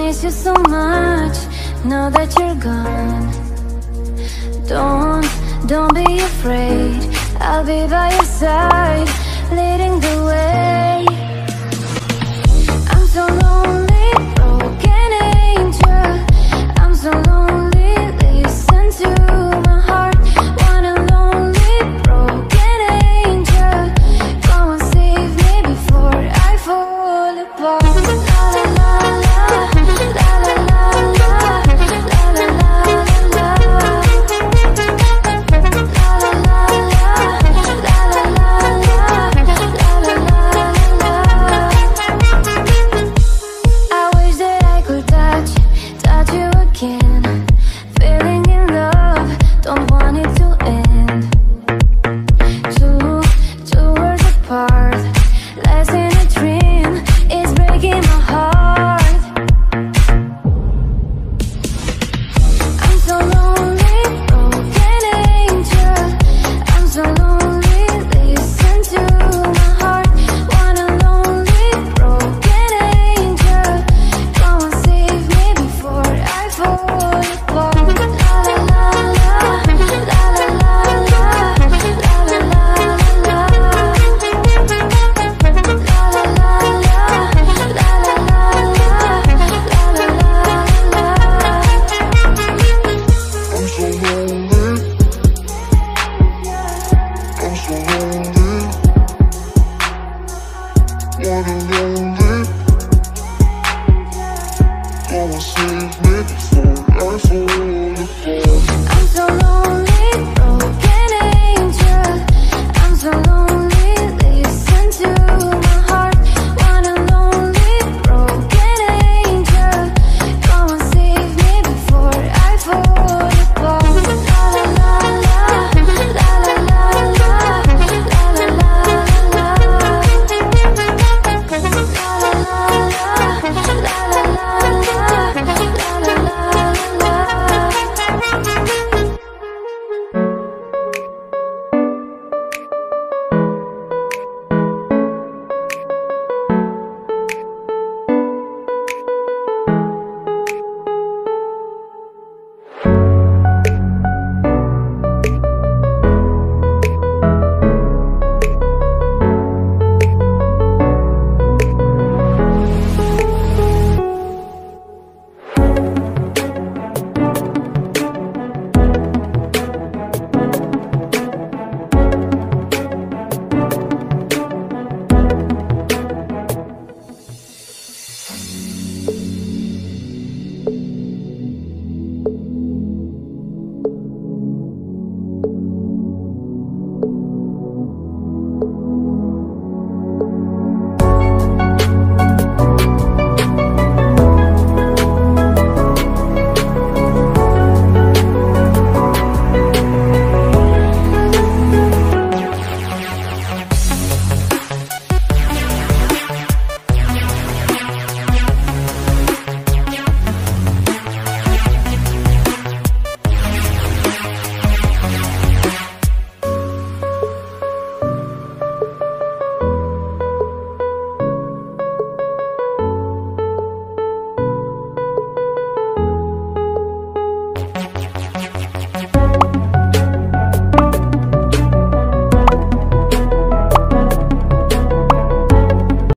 miss you so much now that you're gone. Don't be afraid, I'll be by your side, leading the way. I'm so lonely, broken angel. I'm so lonely, listen to my heart. Want a lonely, broken angel. Come and save me before I fall apart. La la la la, la la la la, la la la la. Feeling in love, don't want it to end. Two worlds apart, less in a dream, it's breaking my heart. I'm so lonely, broken angel. I'm so lonely, listen to my heart. Want a lonely, broken angel. Come and save me before I fall apart. Save me before I fall apart.